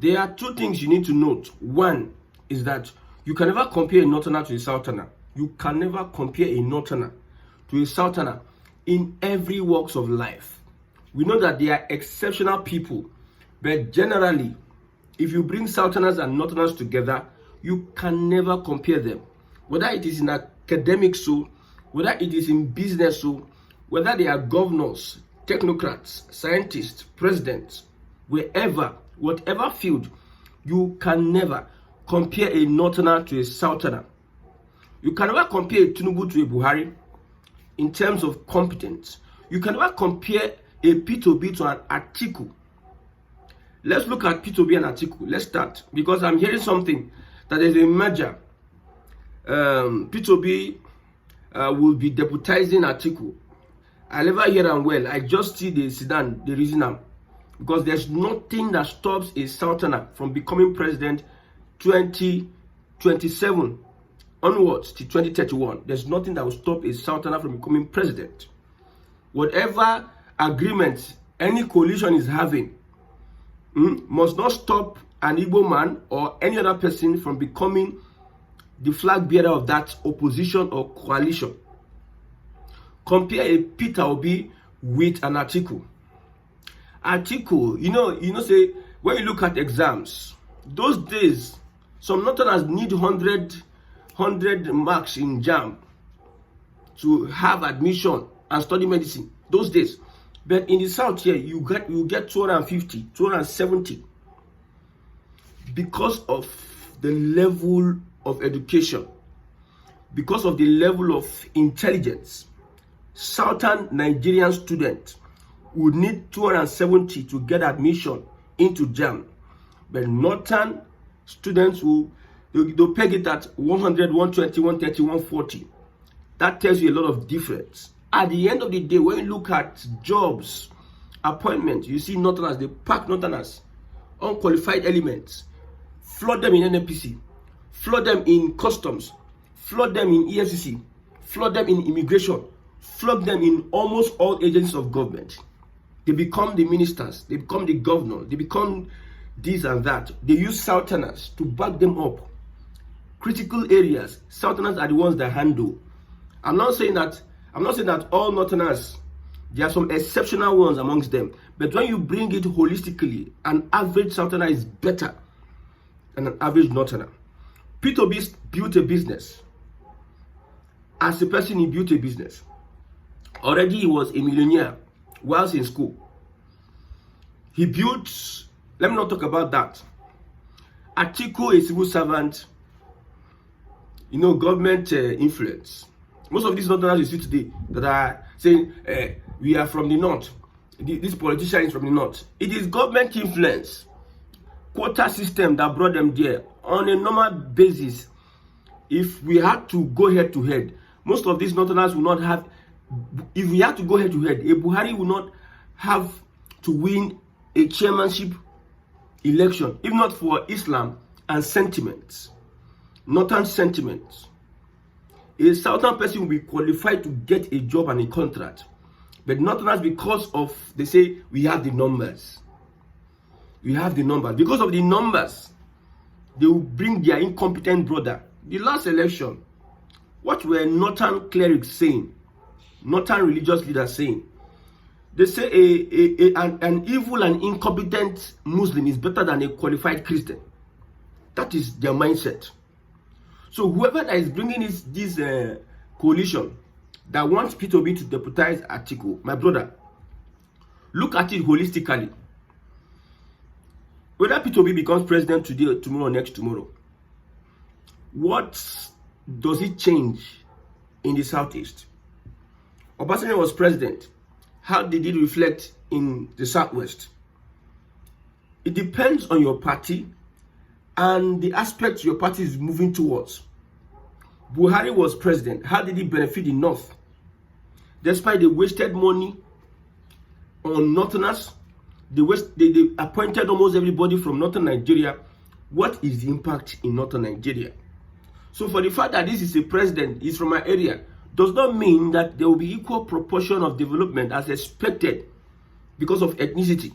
There are two things you need to note. One is that you can never compare a northerner to a southerner. You can never compare a northerner to a southerner in every walks of life. We know that they are exceptional people, but generally, if you bring southerners and northerners together, you can never compare them. Whether it is in academics, whether it is in business, whether they are governors, technocrats, scientists, presidents, wherever, whatever field, you can never compare a northerner to a southerner. You can never compare a Tinubu to a Buhari in terms of competence. You can never compare a P2B to an Atiku. Let's look at P2B and Atiku. Let's start, because I'm hearing something that there's a merger. P2B will be deputizing Atiku. I never hear them well. I just see the Sudan, the reason I'm. Because there's nothing that stops a southerner from becoming president 2027 onwards to 2031. There's nothing that will stop a southerner from becoming president. Whatever agreement any coalition is having must not stop an Igbo man or any other person from becoming the flag bearer of that opposition or coalition. Compare a Peter Obi with an Atiku. Atiku, you know, say when you look at exams, those days, some northerners need 100 marks in JAM to have admission and study medicine. Those days, but in the south here, you get 250, 270 because of the level of education, because of the level of intelligence. Southern Nigerian students would need 270 to get admission into JAM, but northern students they'll peg it at 100, 120, 130, 140. That tells you a lot of difference. At the end of the day, when you look at jobs, appointments, you see northerners, they pack northerners, unqualified elements, flood them in NNPC, flood them in customs, flood them in EFCC, flood them in immigration, flood them in almost all agencies of government. They become the ministers, they become the governor, they become this and that. They use southerners to back them up. Critical areas, southerners are the ones that handle. I'm not saying that all northerners, there are some exceptional ones amongst them. But when you bring it holistically, an average southerner is better than an average northerner. P2B built a business. As a person, he built a business. Already he was a millionaire whilst in school. He built, let me not talk about that. Atiku, a civil servant, government influence. Most of these northerners you see today that are saying, we are from the north. This politician is from the north. It is government influence, quota system that brought them there. On a normal basis, if we had to go head to head, most of these northerners will not have, if we had to go head to head, a Buhari will not have to win a chairmanship election, if not for Islam and sentiments, northern sentiments. A southern person will be qualified to get a job and a contract, but northerners, because of, they say, we have the numbers. We have the numbers. Because of the numbers, they will bring their incompetent brother. The last election, what were northern clerics saying? Northern religious leaders saying? They say an evil and incompetent Muslim is better than a qualified Christian. That is their mindset. So whoever that is bringing this coalition that wants P2B to deputize Atiku, my brother, look at it holistically. Whether P2B becomes president today, tomorrow, next tomorrow, what does it change in the Southeast? Obasanjo was president. How did it reflect in the Southwest? It depends on your party and the aspect your party is moving towards. Buhari was president. How did he benefit the North? Despite they wasted money on Northerners, they appointed almost everybody from Northern Nigeria. What is the impact in Northern Nigeria? So for the fact that this is a president, is from my area, does not mean that there will be equal proportion of development as expected because of ethnicity.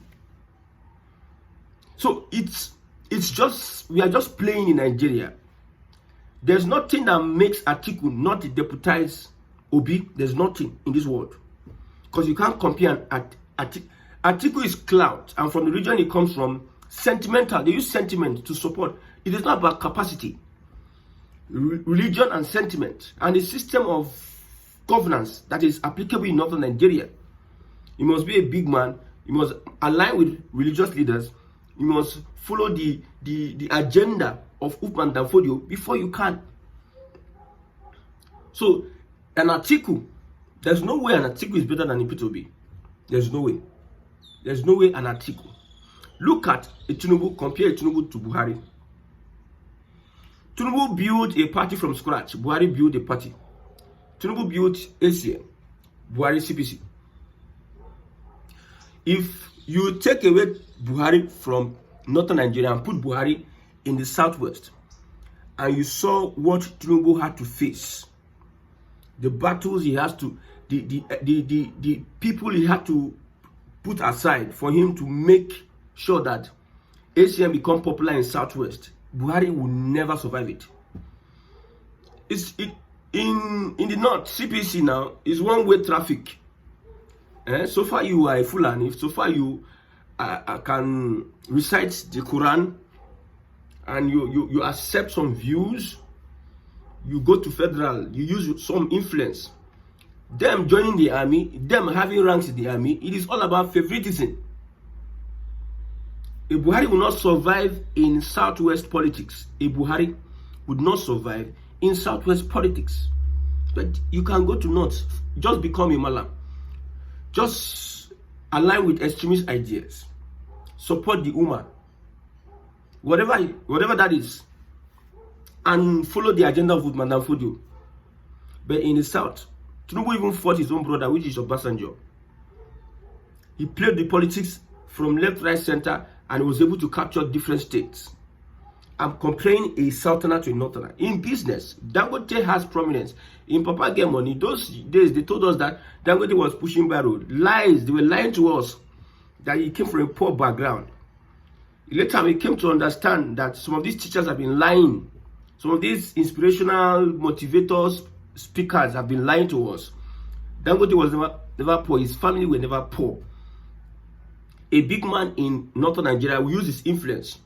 So it's we are just playing in Nigeria. There's nothing that makes Atiku not deputize Obi. There's nothing in this world. Because you can't compare Atiku is clout, and from the region it comes from, sentimental. They use sentiment to support. It is not about capacity. Religion and sentiment, and the system of governance that is applicable in northern Nigeria. You must be a big man. You must align with religious leaders. You must follow the agenda of Upman Danfodio before you can. So, an Atiku, there's no way an Atiku is better than Ipitobi. There's no way. There's no way an Atiku. Look at Tinubu, compare Tinubu to Buhari. Tinubu built a party from scratch. Buhari built a party. Tinubu built ACM. Buhari CPC. If you take away Buhari from northern Nigeria and put Buhari in the southwest, and you saw what Tinubu had to face, the battles he has to, the people he had to put aside for him to make sure that ACM become popular in southwest, Buhari will never survive it. In the north, CPC now is one-way traffic. So far you are a Fulani, so far you can recite the Quran, and you accept some views, you go to federal, you use some influence. Them joining the army, them having ranks in the army, it is all about favoritism. A Buhari will not survive in southwest politics. A Buhari would not survive in southwest politics. But you can go to north, just become a Malam. Just align with extremist ideas. Support the Ummah. Whatever that is. And follow the agenda of Madam Fodio. But in the south, Tinubu even fought his own brother, which is Obasanjo. He played the politics from left, right, center, and was able to capture different states. I'm comparing a southerner to a northerner. In business, Dangote has prominence. In Papa Get Money, those days they told us that Dangote was pushing by road. Lies, they were lying to us that he came from a poor background. Later we came to understand that some of these teachers have been lying. Some of these inspirational motivators, speakers have been lying to us. Dangote was never poor. His family were never poor. A big man in northern Nigeria will use his influence.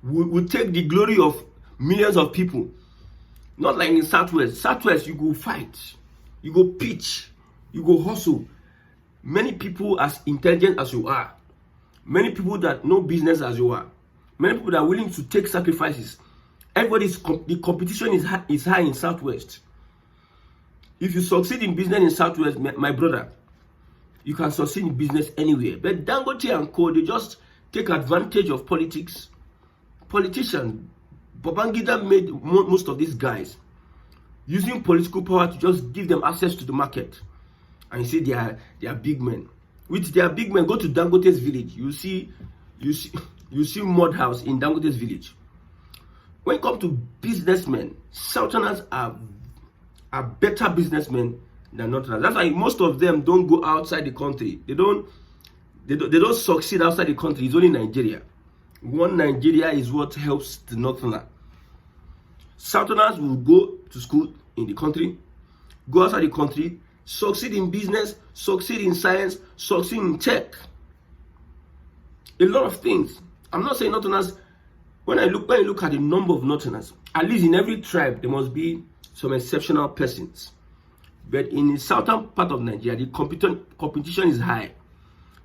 Will take the glory of millions of people. Not like in Southwest. Southwest, you go fight. You go pitch. You go hustle. Many people as intelligent as you are. Many people that know business as you are. Many people that are willing to take sacrifices. The competition is high in Southwest. If you succeed in business in Southwest, my brother, you can succeed in business anywhere. But Dangote and Co, they just take advantage of politics. Politicians, Babangida made most of these guys using political power to just give them access to the market. And you see they are big men. With their big men, go to Dangote's village. You see mud house in Dangote's village. When it comes to businessmen, Southerners are better businessmen than Northerners. That's why most of them don't go outside the country. They don't succeed outside the country. It's only Nigeria. One Nigeria is what helps the Northerner. Southerners will go to school in the country, go outside the country, succeed in business, succeed in science, succeed in tech. A lot of things. I'm not saying Northerners. When you look at the number of Northerners, at least in every tribe there must be some exceptional persons. But in the southern part of Nigeria, the competition is high.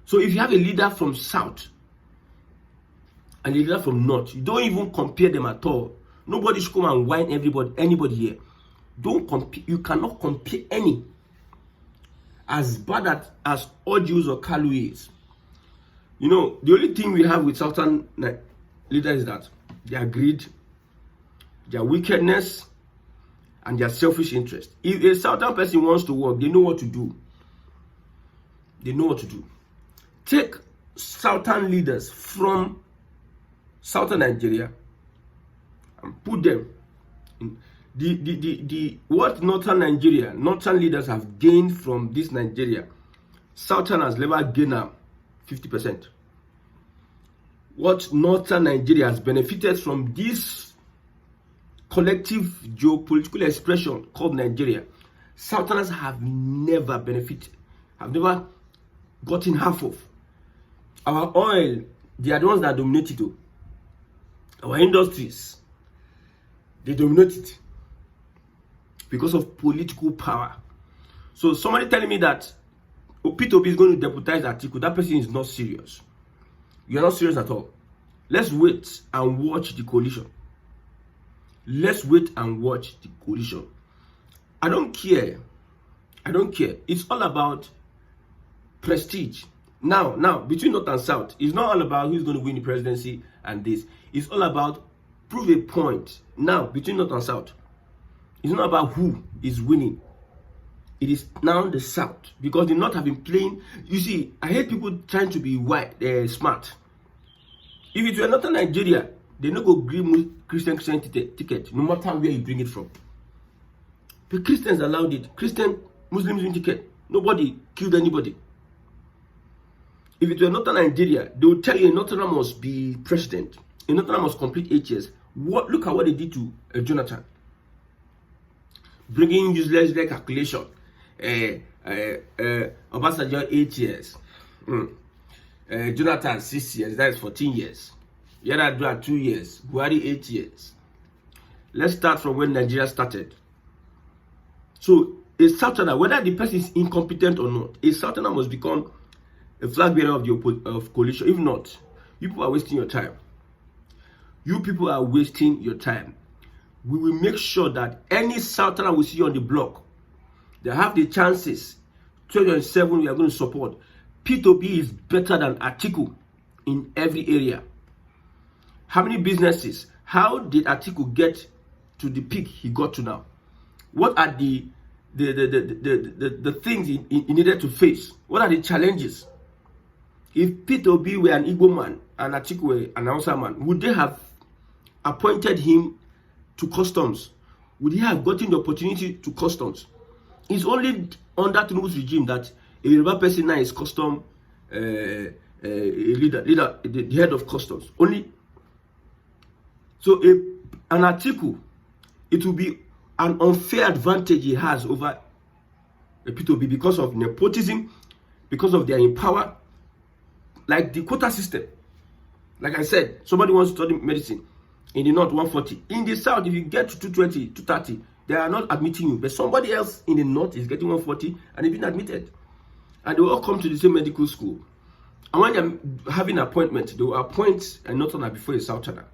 So if you have a leader from south and a leader from north, you don't even compare them at all. Nobody should come and whine anybody here. Don't compare. You cannot compare any. As bad as Ojus or Kalu is. You know, the only thing we have with southern leaders is that their greed, their wickedness, and their selfish interest. If a southern person wants to work, they know what to do. They know what to do. Take southern leaders from southern Nigeria and put them in what northern leaders have gained from this Nigeria. Southerners never gain 50%. what northern Nigeria has benefited from this collective geopolitical expression called Nigeria, southerners have never benefited, have never gotten half of. Our oil, they are the ones that dominate it. Our industries, they dominate it because of political power. So somebody telling me that P2B is going to deputize Atiku, that person is not serious. You are not serious at all. Let's wait and watch the coalition. Let's wait and watch the coalition. I don't care. It's all about prestige. Now, between North and South, it's not all about who's going to win the presidency and this. It's all about prove a point. Now, between North and South, it's not about who is winning. It is now the South, because the North have been playing. You see, I hate people trying to be smart. If it were not in Nigeria, they no go green Christian ticket, no matter where you bring it from. But Christians allowed it. Muslims win ticket. Nobody killed anybody. If it were not in Nigeria, they would tell you a Northerner must be president. A Northerner must complete 8 years. Look at what they did to Jonathan. Bringing useless calculation. Obasanjo 8 years. Jonathan 6 years. That is 14 years. Yar'Adua 2 years. Buhari 8 years. Let's start from when Nigeria started. So a Southerner, whether the person is incompetent or not, a Southerner must become a flag bearer of the coalition. If not, you people are wasting your time. You people are wasting your time. We will make sure that any Southerner we see on the block, they have the chances. 2027, we are going to support. P2B is better than Atiku in every area. How many businesses? How did Atiku get to the peak he got to now? What are the things he needed to face? What are the challenges? If P2B were an Igbo man and Atiku were an Hausa man, would they have appointed him to customs? Would he have gotten the opportunity to customs? It's only under Tinubu's regime that a Yoruba person now is custom leader, the head of customs. Only. So an Atiku, it will be an unfair advantage he has over a P2B because of nepotism, because of their in power, like the quota system. Like I said, somebody wants to study medicine in the north 140. In the south, if you get to 220, 230, they are not admitting you. But somebody else in the north is getting 140 and they've been admitted. And they will all come to the same medical school. And when they're having an appointment, they will appoint a northerner before a southerner.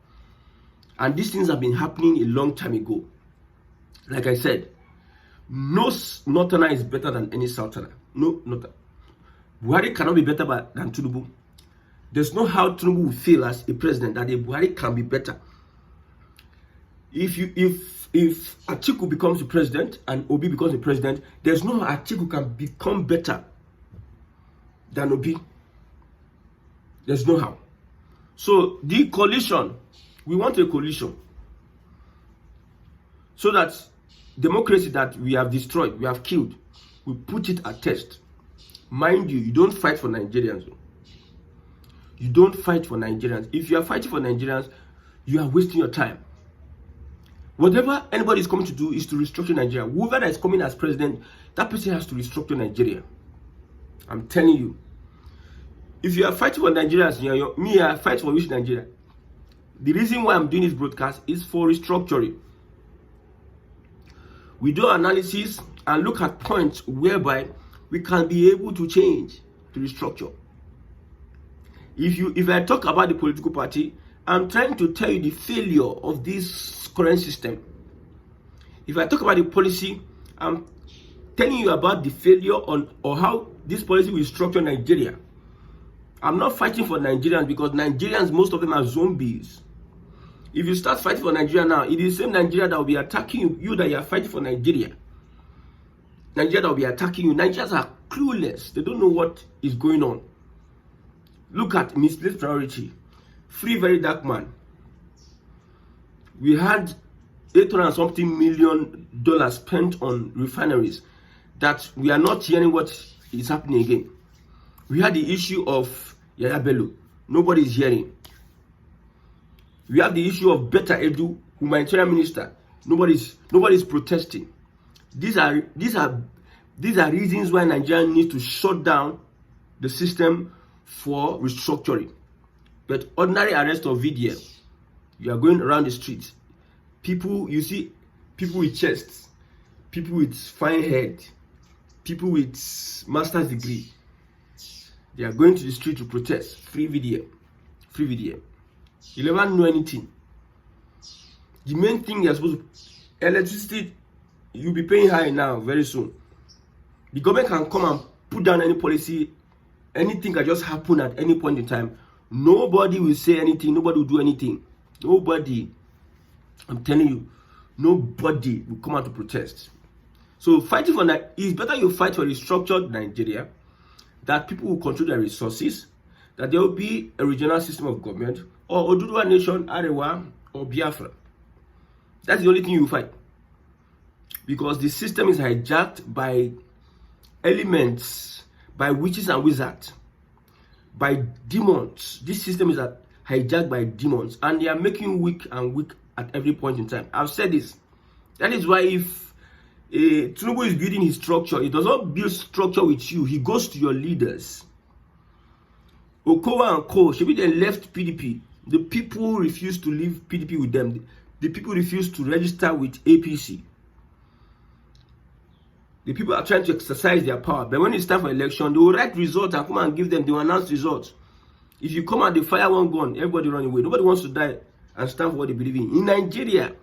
And these things have been happening a long time ago. Like I said, no northerner is better than any southerner. No northerner. Buhari cannot be better than Tinubu. There's no how Tinubu will feel as a president that a Buhari can be better. If Atiku becomes the president and Obi becomes the president, there's no how Atiku can become better than Obi. There's no how. So the coalition, we want a coalition so that democracy that we have destroyed, we have killed, we put it at test. Mind you, you don't fight for Nigerians. You don't fight for Nigerians. If you are fighting for Nigerians, you are wasting your time. Whatever anybody is coming to do is to restructure Nigeria. Whoever that is coming as president, that person has to restructure Nigeria. I'm telling you. If you are fighting for Nigerians, me, I fight for which Nigeria? The reason why I'm doing this broadcast is for restructuring. We do analysis and look at points whereby we can be able to change, to restructure. If I talk about the political party, I'm trying to tell you the failure of this current system. If I talk about the policy, I'm telling you about the failure or how this policy will structure Nigeria. I'm not fighting for Nigerians because Nigerians, most of them are zombies. If you start fighting for Nigeria now, it is the same Nigeria that will be attacking you that you are fighting for Nigeria. Nigeria that will be attacking you. Nigerians are clueless. They don't know what is going on. Look at misplaced priority. Free very dark man. We had $800 something million spent on refineries that we are not hearing what is happening again. We had the issue of Yaya Bello. Nobody is hearing. We have the issue of better edu, humanitarian minister. Nobody's protesting. These are reasons why Nigeria needs to shut down the system for restructuring. But ordinary arrest of VDM, you are going around the streets. People, you see people with chests, people with fine head, people with master's degree. They are going to the street to protest. Free VDM. Free VDM. You never know anything. The main thing you're supposed to, electricity, you'll be paying high now very soon. The government can come and put down any policy. Anything can just happen at any point in time. Nobody will say anything. Nobody will do anything. Nobody. I'm telling you, nobody will come out to protest. So fighting for that, it's better you fight for a restructured Nigeria, that people will control their resources, that there will be a regional system of government, or Oduduwa Nation, Arewa, or Biafra. That's the only thing you fight. Because the system is hijacked by elements, by witches and wizards, by demons. This system is hijacked by demons, and they are making weak and weak at every point in time. I've said this. That is why if Tinubu is building his structure, he does not build structure with you. He goes to your leaders. Okowa and Co. Should be they left PDP. The people refuse to leave PDP with them. The people refuse to register with APC. The people are trying to exercise their power. But when it's time for election, they will write results and come and give them. They will announce results. If you come out, they fire one gun, everybody run away. Nobody wants to die and stand for what they believe in. In Nigeria,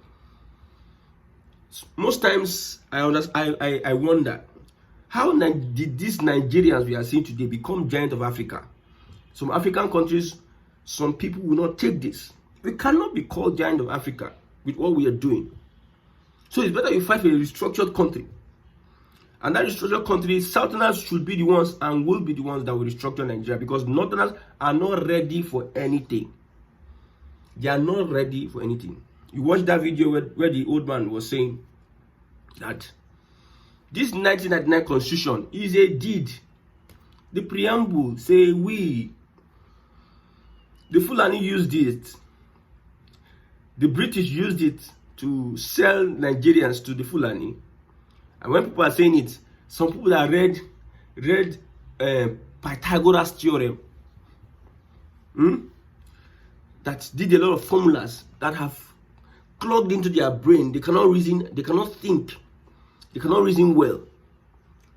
most times I wonder, how did these Nigerians we are seeing today become giant of Africa? Some African countries, some people will not take this. We cannot be called giant of Africa with what we are doing. So it's better you fight for a restructured country. And that restructured country, Southerners should be the ones and will be the ones that will restructure Nigeria, because Northerners are not ready for anything. They are not ready for anything. You watch that video where the old man was saying that this 1999 constitution is a deed. The preamble say the Fulani used it. The British used it to sell Nigerians to the Fulani. And when people are saying it, some people that read Pythagoras theorem, that did a lot of formulas that have clogged into their brain. They cannot reason, they cannot think, they cannot reason well.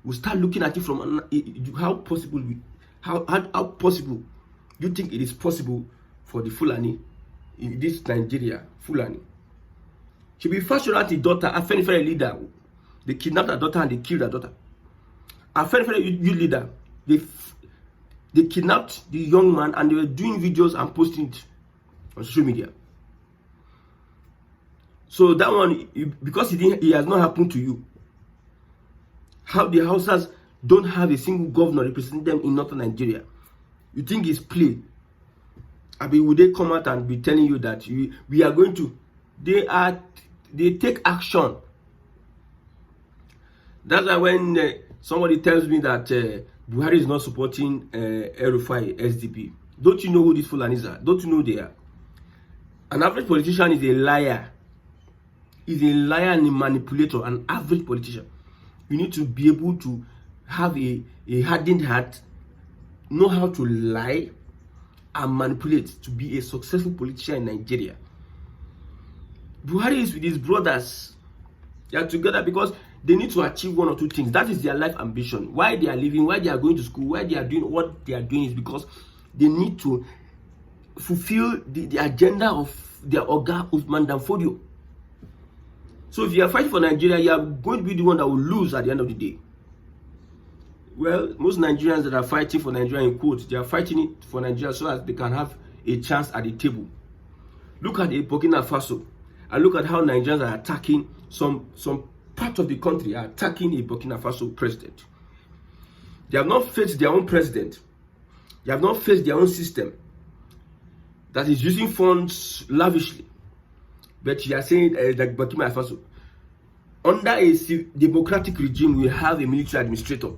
We start looking at it from how possible you think it is possible for the Fulani in this Nigeria, Fulani. She be fashioned the daughter, a Fenifere leader. They kidnapped her daughter and they killed her daughter. A Fenifere youth leader, they kidnapped the young man and they were doing videos and posting it on social media. So that one, because it has not happened to you, how the Hausas don't have a single governor representing them in northern Nigeria, you think it's play? I mean, would they come out and be telling you that we are going to? They take action. That's why when somebody tells me that Buhari is not supporting Arewa SDP, don't you know who these Fulanis are? Don't you know they are? An average politician is a liar. He's a liar and a manipulator. An average politician. You need to be able to have a hardened heart, know how to lie and manipulate to be a successful politician in Nigeria. Buhari is with his brothers. They are together because they need to achieve one or two things. That is their life ambition. Why they are living, why they are going to school, why they are doing what they are doing is because they need to fulfill the agenda of their Oga Usman Danfodio. So if you are fighting for Nigeria, you are going to be the one that will lose at the end of the day. Well, most Nigerians that are fighting for Nigeria, in quotes, they are fighting it for Nigeria so that they can have a chance at the table. Look at the Burkina Faso and look at how Nigerians are attacking some part of the country, are attacking a Burkina Faso president. They have not faced their own president. They have not faced their own system that is using funds lavishly. But you are saying that Burkina Faso, under a democratic regime, we have a military administrator.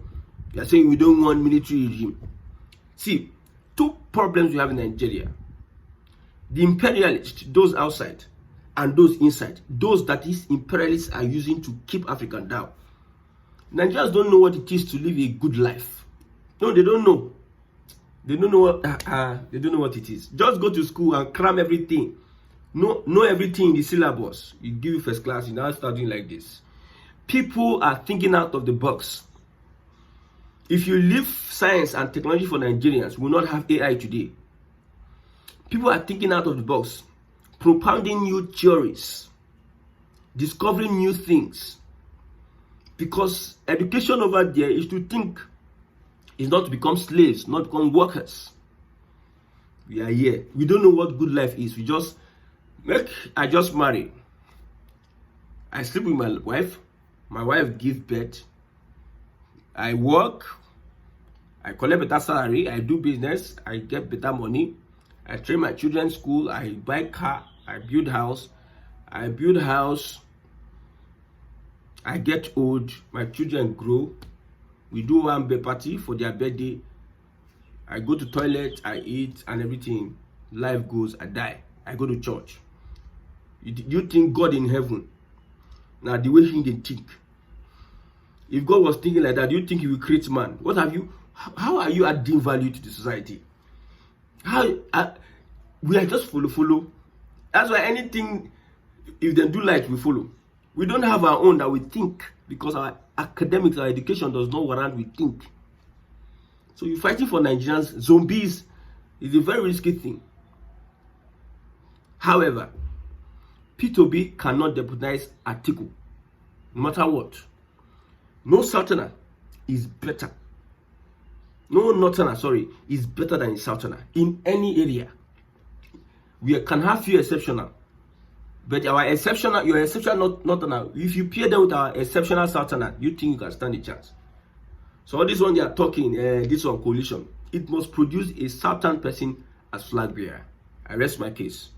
You are saying we don't want military regime. See, two problems we have in Nigeria. The imperialists, those outside and those inside, those that these imperialists are using to keep Africa down. Nigerians don't know what it is to live a good life. No, they don't know. They don't know what they don't know what it is. Just go to school and cram everything. Know everything in the syllabus. You give you first class, you now start doing like this. People are thinking out of the box. If you leave science and technology for Nigerians, we will not have AI today. People are thinking out of the box, propounding new theories, discovering new things. Because education over there is to think, is not to become slaves, not become workers. We are here. We don't know what good life is. I just marry. I sleep with my wife. My wife gives birth. I work. I collect better salary. I do business. I get better money. I train my children school. I buy car. I build house. I get old. My children grow. We do one birthday party for their birthday. I go to toilet. I eat and everything. Life goes. I die. I go to church. You think God in heaven? Now the way he didn't think. If God was thinking like that, do you think he will create man? How are you adding value to the society? We are just follow. That's why anything, if they do like, we follow. We don't have our own that we think, because our academics, our education does not warrant we think. So you're fighting for Nigerians, zombies, is a very risky thing. However, P2B cannot deputize Atiku, no matter what. No Southerner is better. No Northerner, is better than a Southerner in any area. We can have few exceptional, but our exceptional, your exceptional Northerner, if you pair them with our exceptional Southerner, you think you can stand a chance. So all this one they are talking, this one coalition, it must produce a Southern person as flag bearer. I rest my case.